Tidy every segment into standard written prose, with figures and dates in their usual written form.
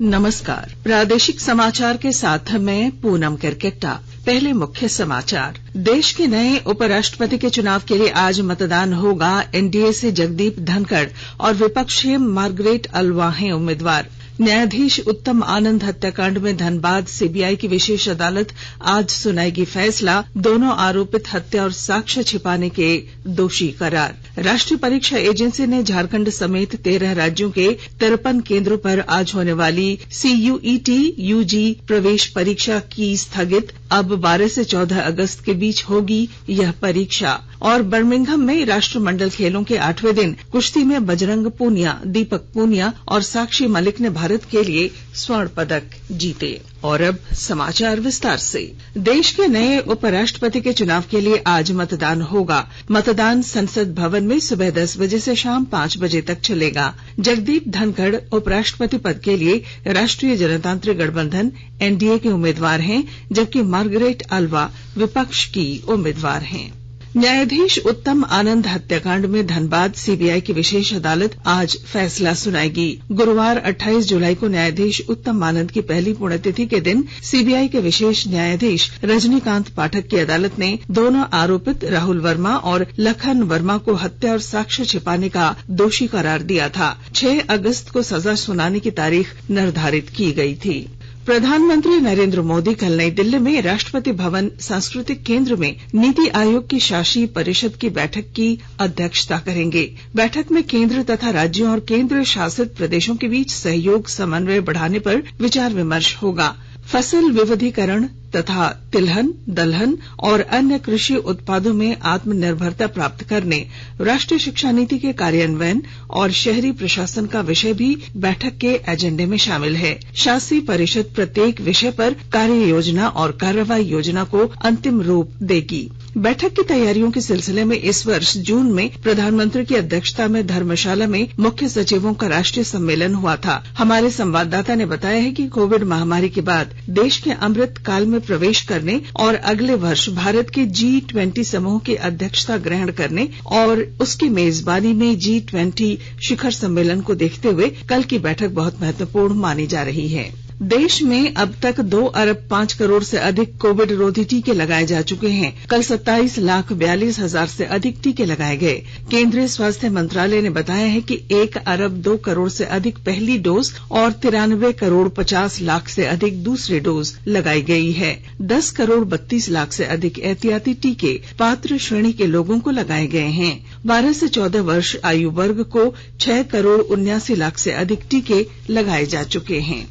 नमस्कार। प्रादेशिक समाचार के साथ मैं पूनम करकेट्टा। पहले मुख्य समाचार। देश के नए उपराष्ट्रपति के चुनाव के लिए आज मतदान होगा। एनडीए से जगदीप धनखड़ और विपक्ष से मार्गरेट अल्वा हैं उम्मीदवार। न्यायाधीश उत्तम आनंद हत्याकांड में धनबाद सीबीआई की विशेष अदालत आज सुनाएगी फैसला। दोनों आरोपित हत्या और साक्ष्य छिपाने के दोषी करार। राष्ट्रीय परीक्षा एजेंसी ने झारखंड समेत 13 राज्यों के 53 केंद्रों पर आज होने वाली सीयूईटी यूजी प्रवेश परीक्षा की स्थगित। अब 12 से 14 अगस्त के बीच होगी यह परीक्षा। और बर्मिंघम में राष्ट्रमंडल खेलों के 8वें दिन कुश्ती में बजरंग पूनिया, दीपक पूनिया और साक्षी मलिक ने भारत के लिए स्वर्ण पदक जीते। और अब समाचार विस्तार से। देश के नए उपराष्ट्रपति के चुनाव के लिए आज मतदान होगा। मतदान संसद भवन में सुबह 10 बजे से शाम 5 बजे तक चलेगा। जगदीप धनखड़ उपराष्ट्रपति पद के लिए राष्ट्रीय जनतांत्रिक गठबंधन एनडीए के उम्मीदवार हैं, जबकि मार्गरेट अल्वा विपक्ष की उम्मीदवार हैं। न्यायाधीश उत्तम आनंद हत्याकांड में धनबाद सीबीआई की विशेष अदालत आज फैसला सुनाएगी। गुरुवार 28 जुलाई को न्यायाधीश उत्तम आनंद की पहली पुण्यतिथि के दिन सीबीआई के विशेष न्यायाधीश रजनीकांत पाठक की अदालत ने दोनों आरोपित राहुल वर्मा और लखन वर्मा को हत्या और साक्ष्य छिपाने का दोषी करार दिया था। 6 अगस्त को सजा सुनाने की तारीख निर्धारित की गई थी। प्रधानमंत्री नरेंद्र मोदी कल नई दिल्ली में राष्ट्रपति भवन सांस्कृतिक केंद्र में नीति आयोग की शासी परिषद की बैठक की अध्यक्षता करेंगे। बैठक में केंद्र तथा राज्यों और केंद्र शासित प्रदेशों के बीच सहयोग समन्वय बढ़ाने पर विचार विमर्श होगा। फसल विविधीकरण तथा तिलहन, दलहन और अन्य कृषि उत्पादों में आत्मनिर्भरता प्राप्त करने, राष्ट्रीय शिक्षा नीति के कार्यान्वयन और शहरी प्रशासन का विषय भी बैठक के एजेंडे में शामिल है। शासी परिषद प्रत्येक विषय पर कार्य योजना और कार्रवाई योजना को अंतिम रूप देगी। बैठक की तैयारियों के सिलसिले में इस वर्ष जून में प्रधानमंत्री की अध्यक्षता में धर्मशाला में मुख्य सचिवों का राष्ट्रीय सम्मेलन हुआ था। हमारे संवाददाता ने बताया है कि कोविड महामारी के बाद देश के अमृत काल में प्रवेश करने और अगले वर्ष भारत के G20 समूह की अध्यक्षता ग्रहण करने और उसकी मेजबानी में G20 शिखर सम्मेलन को देखते हुए कल की बैठक बहुत महत्वपूर्ण मानी जा रही है। देश में अब तक 2 अरब 5 करोड़ से अधिक कोविड रोधी टीके लगाए जा चुके हैं। कल 27,42,000 से अधिक टीके लगाए गए। केंद्रीय स्वास्थ्य मंत्रालय ने बताया है कि 1 अरब 2 करोड़ से अधिक पहली डोज और 93 करोड़ 50 लाख से अधिक दूसरी डोज लगाई गई है। 10 करोड़ 32 लाख से अधिक एहतियाती टीके पात्र श्रेणी के लोगों को लगाए गए हैं। 12 से 14 वर्ष आयु वर्ग को 6 करोड़ 79 लाख से अधिक टीके लगाए जा चुके हैं।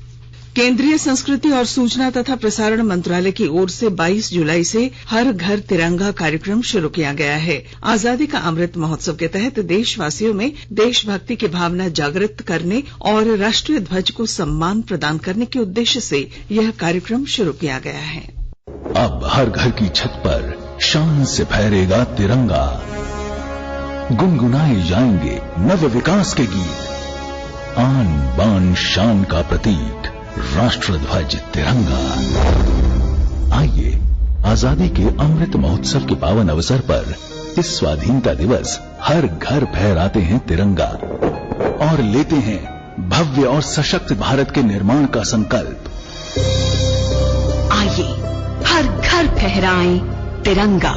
केंद्रीय संस्कृति और सूचना तथा प्रसारण मंत्रालय की ओर से 22 जुलाई से हर घर तिरंगा कार्यक्रम शुरू किया गया है। आजादी का अमृत महोत्सव के तहत देशवासियों में देशभक्ति की भावना जागृत करने और राष्ट्रीय ध्वज को सम्मान प्रदान करने के उद्देश्य से यह कार्यक्रम शुरू किया गया है। अब हर घर की छत पर शान से फहरेगा तिरंगा। गुनगुनाए जाएंगे नव विकास के गीत। आन बान शान का प्रतीक राष्ट्र ध्वज तिरंगा। आइए आजादी के अमृत महोत्सव के पावन अवसर पर इस स्वाधीनता दिवस हर घर फहराते हैं तिरंगा और लेते हैं भव्य और सशक्त भारत के निर्माण का संकल्प। आइए हर घर फहराएं तिरंगा।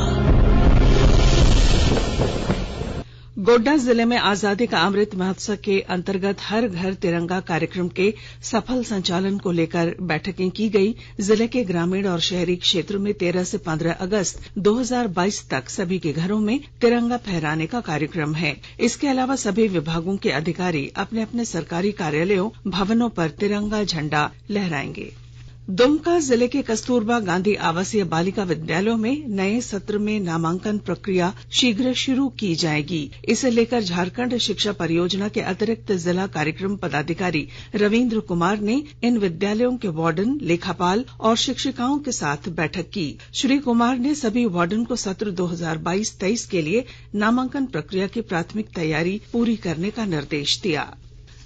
गोड्डा जिले में आजादी का अमृत महोत्सव के अंतर्गत हर घर तिरंगा कार्यक्रम के सफल संचालन को लेकर बैठकें की गई। जिले के ग्रामीण और शहरी क्षेत्रों में 13 से 15 अगस्त 2022 तक सभी के घरों में तिरंगा फहराने का कार्यक्रम है। इसके अलावा सभी विभागों के अधिकारी अपने अपने सरकारी कार्यालयों, भवनों पर तिरंगा झंडा लहराएंगे। दुमका जिले के कस्तूरबा गांधी आवासीय बालिका विद्यालयों में नए सत्र में नामांकन प्रक्रिया शीघ्र शुरू की जाएगी। इसे लेकर झारखंड शिक्षा परियोजना के अतिरिक्त जिला कार्यक्रम पदाधिकारी रविंद्र कुमार ने इन विद्यालयों के वार्डन, लेखापाल और शिक्षिकाओं के साथ बैठक की। श्री कुमार ने सभी वार्डन को सत्र 2022-23 के लिए नामांकन प्रक्रिया की प्राथमिक तैयारी पूरी करने का निर्देश दिया।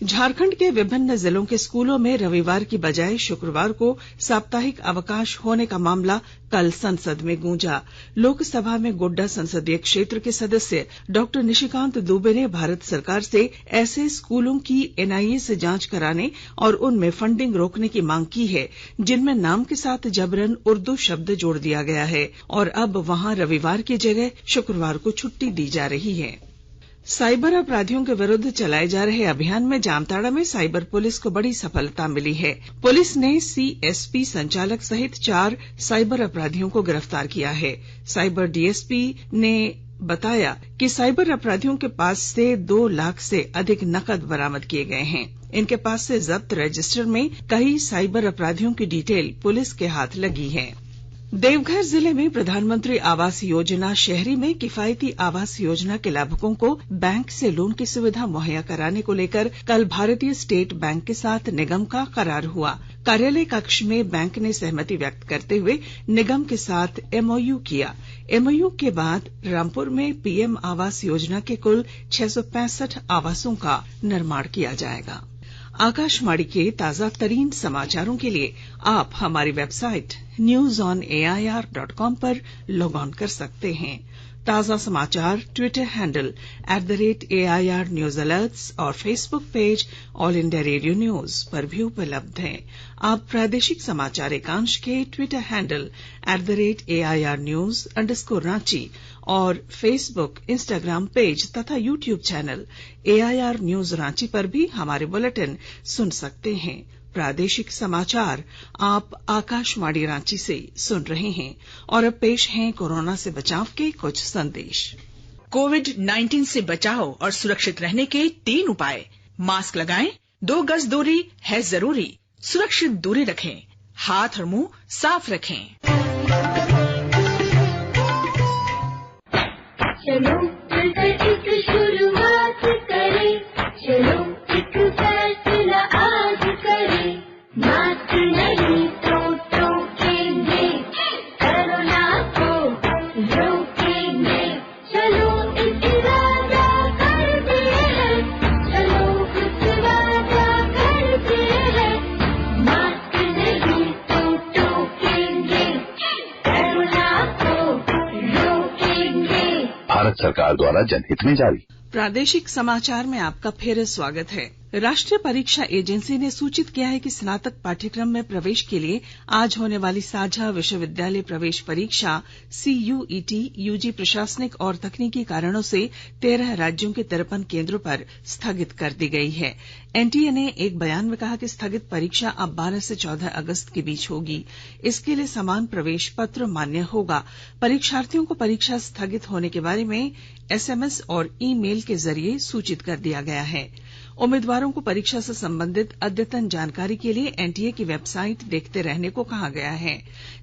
झारखंड के विभिन्न जिलों के स्कूलों में रविवार की बजाय शुक्रवार को साप्ताहिक अवकाश होने का मामला कल संसद में गूंजा। लोकसभा में गोड्डा संसदीय क्षेत्र के सदस्य डॉ निशिकांत दुबे ने भारत सरकार से ऐसे स्कूलों की एनआईए से जांच कराने और उनमें फंडिंग रोकने की मांग की है जिनमें नाम के साथ जबरन उर्दू शब्द जोड़ दिया गया है और अब वहां रविवार की जगह शुक्रवार को छुट्टी दी जा रही है। साइबर अपराधियों के विरुद्ध चलाए जा रहे अभियान में जामताड़ा में साइबर पुलिस को बड़ी सफलता मिली है। पुलिस ने सीएसपी संचालक सहित 4 साइबर अपराधियों को गिरफ्तार किया है। साइबर डीएसपी ने बताया कि साइबर अपराधियों के पास से 2 लाख से अधिक नकद बरामद किए गए हैं। इनके पास से जब्त रजिस्टर में कई साइबर अपराधियों की डिटेल पुलिस के हाथ लगी है। देवघर जिले में प्रधानमंत्री आवास योजना शहरी में किफायती आवास योजना के लाभुकों को बैंक से लोन की सुविधा मुहैया कराने को लेकर कल भारतीय स्टेट बैंक के साथ निगम का करार हुआ। कार्यालय कक्ष में बैंक ने सहमति व्यक्त करते हुए निगम के साथ एमओयू किया। एमओयू के बाद रामपुर में पीएम आवास योजना के कुल 665 आवासों का निर्माण किया जाएगा। आकाशवाणी के ताजा तरीन समाचारों के लिए आप हमारी वेबसाइट newsonair.com पर लॉग ऑन कर सकते हैं। ताजा समाचार Twitter handle @AIR news alerts और Facebook page All India Radio news पर भी उपलब्ध हैं। आप प्रादेशिक समाचार एकांश के ट्विटर हैंडल @AIR न्यूज_रांची और फेसबुक इंस्टाग्राम पेज तथा YouTube channel AIR news Ranchi पर भी हमारे बुलेटिन सुन सकते हैं। प्रादेशिक समाचार आप आकाशवाणी रांची से सुन रहे हैं और अब पेश हैं कोरोना से बचाव के कुछ संदेश। कोविड-19 से बचाव और सुरक्षित रहने के 3 उपाय। मास्क लगाएं, 2 गज दूरी है जरूरी, सुरक्षित दूरी रखें, हाथ और मुंह साफ रखें। चलो मिलकर एक शुरुआत करें, चलो एक फैसला आज करें, मास्क नहीं तो टोकेंगे, कोरोना को रोकेंगे, चलो एक इरादा करते हैं, चलो कुछ वादा करते हैं, मास्क नहीं तो टोकेंगे, कोरोना को रोकेंगे। भारत सरकार द्वारा जनहित में जारी। प्रादेशिक समाचार में आपका फिर स्वागत है। राष्ट्रीय परीक्षा एजेंसी ने सूचित किया है कि स्नातक पाठ्यक्रम में प्रवेश के लिए आज होने वाली साझा विश्वविद्यालय प्रवेश परीक्षा CUET यूजी प्रशासनिक और तकनीकी कारणों से 13 राज्यों के 53 केंद्रों पर स्थगित कर दी गई है। एनटीए ने एक बयान में कहा कि स्थगित परीक्षा अब 12 से 14 अगस्त के बीच होगी। इसके लिए समान प्रवेश पत्र मान्य होगा। परीक्षार्थियों को परीक्षा स्थगित होने के बारे में SMS और ईमेल के जरिए सूचित कर दिया गया है। उम्मीदवारों को परीक्षा से संबंधित अद्यतन जानकारी के लिए एनटीए की वेबसाइट देखते रहने को कहा गया है।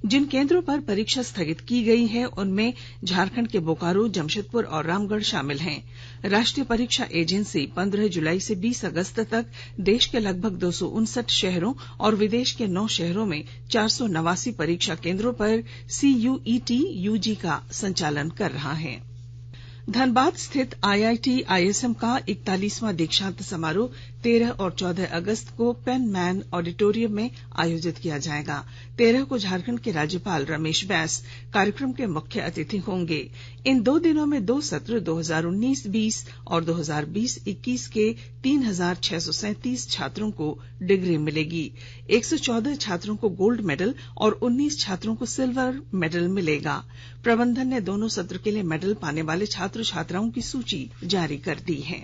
जिन केंद्रों पर परीक्षा स्थगित की गई है उनमें झारखंड के बोकारो, जमशेदपुर और रामगढ़ शामिल हैं। राष्ट्रीय परीक्षा एजेंसी 15 जुलाई से 20 अगस्त तक देश के लगभग 259 शहरों और विदेश के 9 शहरों में 489 परीक्षा केंद्रों पर CUET यूजी का संचालन कर रहा है। धनबाद स्थित IIT ISM का 41वां दीक्षांत समारोह 13 और 14 अगस्त को पेन मैन ऑडिटोरियम में आयोजित किया जाएगा। 13 को झारखंड के राज्यपाल रमेश बैस कार्यक्रम के मुख्य अतिथि होंगे। इन 2 दिनों में 2 सत्र 2019-20 और 2020-21 के 3637 छात्रों को डिग्री मिलेगी। 114 छात्रों को गोल्ड मेडल और 19 छात्रों को सिल्वर मेडल मिलेगा। प्रबंधन ने दोनों सत्र के लिए मेडल पाने वाले छात्र छात्राओं की सूची जारी कर दी है।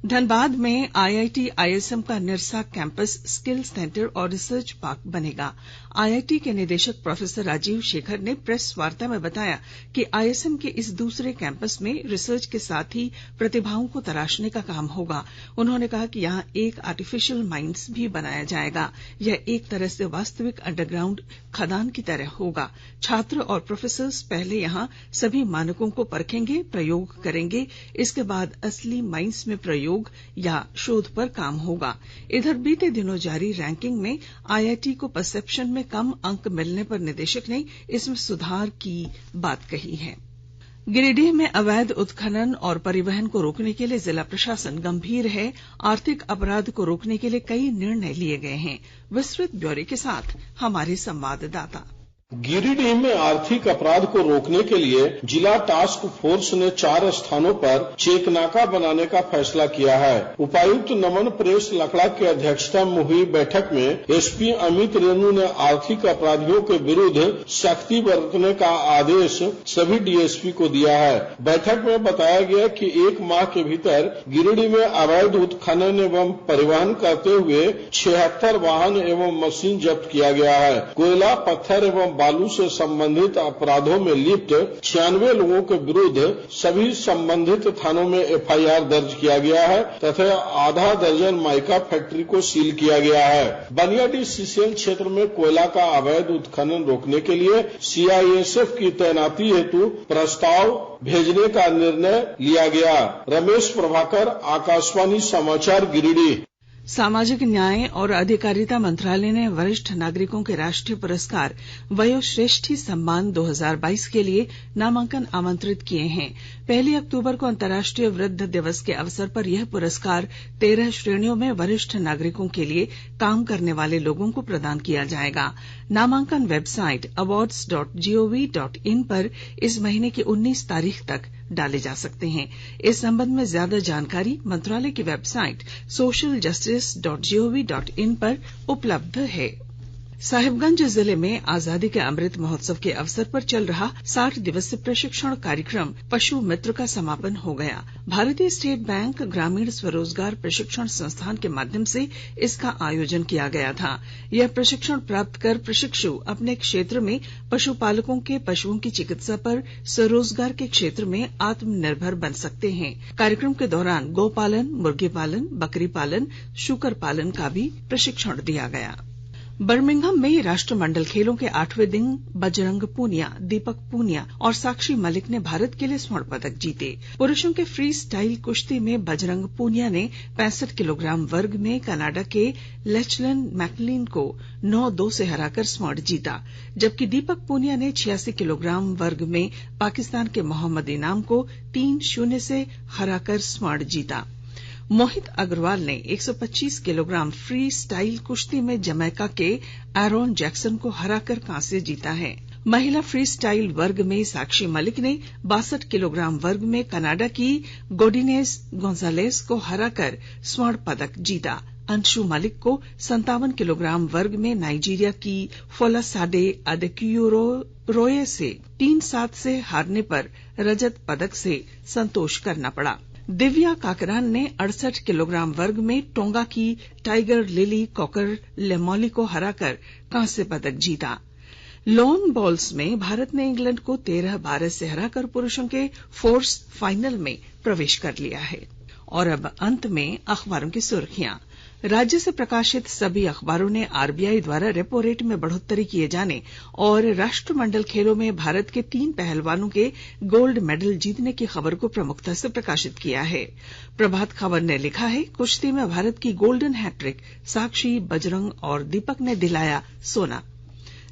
धनबाद में IIT ISM का निरसा कैंपस स्किल सेंटर और रिसर्च पार्क बनेगा। IIT के निदेशक प्रोफेसर राजीव शेखर ने प्रेस वार्ता में बताया कि ISM के इस दूसरे कैंपस में रिसर्च के साथ ही प्रतिभाओं को तराशने का काम होगा। उन्होंने कहा कि यहां एक आर्टिफिशियल माइंस भी बनाया जाएगा। यह एक तरह से वास्तविक अंडरग्राउंड खदान की तरह होगा। छात्र और प्रोफेसर्स पहले यहां सभी मानकों को परखेंगे, प्रयोग करेंगे। इसके बाद असली माइंस में प्रयोग या शोध पर काम होगा। इधर बीते दिनों जारी रैंकिंग में IIT को परसेप्शन में कम अंक मिलने पर निदेशक ने इसमें सुधार की बात कही है। गिरिडीह में अवैध उत्खनन और परिवहन को रोकने के लिए जिला प्रशासन गंभीर है। आर्थिक अपराध को रोकने के लिए कई निर्णय लिए गए हैं। विस्तृत ब्यौरे के साथ हमारे संवाददाता। गिरिडीह में आर्थिक अपराध को रोकने के लिए जिला टास्क फोर्स ने 4 स्थानों पर चेक नाका बनाने का फैसला किया है। उपायुक्त नमन प्रेस लकड़ा की अध्यक्षता में हुई बैठक में एसपी अमित रेणु ने आर्थिक अपराधियों के विरुद्ध सख्ती बरतने का आदेश सभी डीएसपी को दिया है। बैठक में बताया गया कि 1 माह के भीतर गिरिडीह में अवैध उत्खनन एवं परिवहन करते हुए 76 वाहन एवं मशीन जब्त किया गया है। कोयला, पत्थर एवं बालू से संबंधित अपराधों में लिप्त 96 लोगों के विरुद्ध सभी संबंधित थानों में एफआईआर दर्ज किया गया है तथा आधा दर्जन माइका फैक्ट्री को सील किया गया है। बनियाडीह सीसीएल क्षेत्र में कोयला का अवैध उत्खनन रोकने के लिए सीआईएसएफ की तैनाती हेतु प्रस्ताव भेजने का निर्णय लिया गया। रमेश प्रभाकर, आकाशवाणी समाचार, गिरिडीह। सामाजिक न्याय और अधिकारिता मंत्रालय ने वरिष्ठ नागरिकों के राष्ट्रीय पुरस्कार वयोश्रेष्ठी सम्मान 2022 के लिए नामांकन आमंत्रित किए हैं। 1 अक्टूबर को अंतर्राष्ट्रीय वृद्ध दिवस के अवसर पर यह पुरस्कार 13 श्रेणियों में वरिष्ठ नागरिकों के लिए काम करने वाले लोगों को प्रदान किया जाएगा। नामांकन वेबसाइट awards.gov.in पर इस महीने की 19 तारीख तक डाले जा सकते हैं। इस संबंध में ज्यादा जानकारी मंत्रालय की वेबसाइट socialjustice.gov.in पर उपलब्ध है। साहिबगंज जिले में आजादी के अमृत महोत्सव के अवसर पर चल रहा 60 दिवसीय प्रशिक्षण कार्यक्रम पशु मित्र का समापन हो गया। भारतीय स्टेट बैंक ग्रामीण स्वरोजगार प्रशिक्षण संस्थान के माध्यम से इसका आयोजन किया गया था। यह प्रशिक्षण प्राप्त कर प्रशिक्षु अपने क्षेत्र में पशुपालकों के पशुओं की चिकित्सा पर स्वरोजगार के क्षेत्र में आत्मनिर्भर बन सकते हैं। कार्यक्रम के दौरान गौपालन, मुर्गी पालन, बकरी पालन, शूकर पालन का भी प्रशिक्षण दिया गया। बर्मिंघम में राष्ट्रमंडल खेलों के 8वें दिन बजरंग पूनिया, दीपक पूनिया और साक्षी मलिक ने भारत के लिए स्वर्ण पदक जीते। पुरुषों के फ्री स्टाइल कुश्ती में बजरंग पूनिया ने 65 किलोग्राम वर्ग में कनाडा के लेचलन मैकलिन को 9-2 से हराकर स्वर्ण जीता, जबकि दीपक पूनिया ने 86 किलोग्राम वर्ग में पाकिस्तान के मोहम्मद इनाम को 3-0 से हराकर स्वर्ण जीता। मोहित अग्रवाल ने 125 किलोग्राम फ्री स्टाइल कुश्ती में जमैका के एरोन जैक्सन को हराकर कांस्य जीता है। महिला फ्री स्टाइल वर्ग में साक्षी मलिक ने 62 किलोग्राम वर्ग में कनाडा की गोडिनेस गोंजालेस को हराकर स्वर्ण पदक जीता। अंशु मलिक को 57 किलोग्राम वर्ग में नाइजीरिया की फोलासाडे अदेक्यूरोए से 3-7 से हारने पर रजत पदक से संतोष करना पड़ा। दिव्या काकरान ने 68 किलोग्राम वर्ग में टोंगा की टाइगर लिली कॉकर लेमोली को हराकर कांस्य पदक जीता। लॉन बॉल्स में भारत ने इंग्लैंड को 13-12 से हराकर पुरुषों के फोर्स फाइनल में प्रवेश कर लिया है। और अब अंत में अखबारों की सुर्खियां। राज्य से प्रकाशित सभी अखबारों ने आरबीआई द्वारा रेपो रेट में बढ़ोतरी किए जाने और राष्ट्रमंडल खेलों में भारत के 3 पहलवानों के गोल्ड मेडल जीतने की खबर को प्रमुखता से प्रकाशित किया है। प्रभात खबर ने लिखा है, कुश्ती में भारत की गोल्डन हैट्रिक, साक्षी, बजरंग और दीपक ने दिलाया सोना।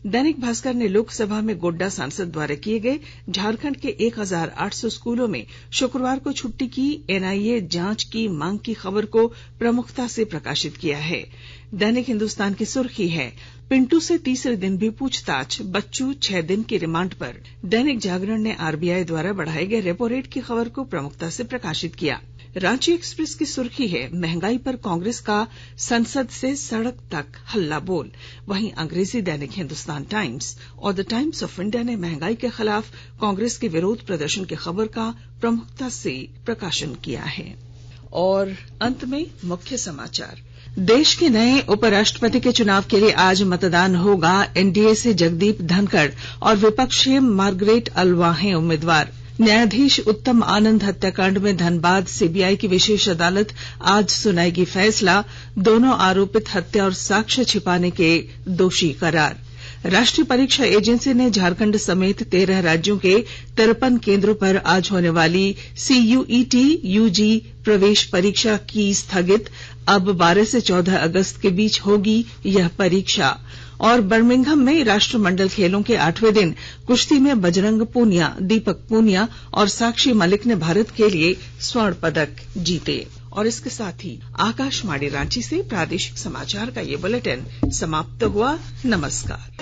दैनिक भास्कर ने लोकसभा में गोड्डा सांसद द्वारा किए गए झारखंड के 1800 स्कूलों में शुक्रवार को छुट्टी की एनआईए जांच की मांग की खबर को प्रमुखता से प्रकाशित किया है। दैनिक हिंदुस्तान की सुर्खी है, पिंटू से तीसरे दिन भी पूछताछ, बच्चू 6 दिन की रिमांड पर। दैनिक जागरण ने आरबीआई द्वारा बढ़ाए गए रेपो रेट की खबर को प्रमुखता से प्रकाशित किया। रांची एक्सप्रेस की सुर्खी है, महंगाई पर कांग्रेस का संसद से सड़क तक हल्ला बोल। वहीं अंग्रेजी दैनिक हिंदुस्तान टाइम्स और द टाइम्स ऑफ इंडिया ने महंगाई के खिलाफ कांग्रेस के विरोध प्रदर्शन की खबर का प्रमुखता से प्रकाशन किया है। और अंत में मुख्य समाचार। देश के नए उपराष्ट्रपति के चुनाव के लिए आज मतदान होगा। एनडीए से जगदीप धनखड़ और विपक्षी मार्गरेट अल्वा हैं उम्मीदवार। न्यायाधीश उत्तम आनंद हत्याकांड में धनबाद सीबीआई की विशेष अदालत आज सुनाएगी फैसला। दोनों आरोपित हत्या और साक्ष्य छिपाने के दोषी करार। राष्ट्रीय परीक्षा एजेंसी ने झारखंड समेत 13 राज्यों के 53 केंद्रों पर आज होने वाली सीयूईटी यूजी प्रवेश परीक्षा की स्थगित। अब 12 से 14 अगस्त के बीच होगी यह परीक्षा। और बर्मिंघम में राष्ट्रमंडल खेलों के 8वें दिन कुश्ती में बजरंग पूनिया, दीपक पूनिया और साक्षी मलिक ने भारत के लिए स्वर्ण पदक जीते। और इसके साथ ही आकाशवाणी रांची से प्रादेशिक समाचार का ये बुलेटिन समाप्त हुआ। नमस्कार।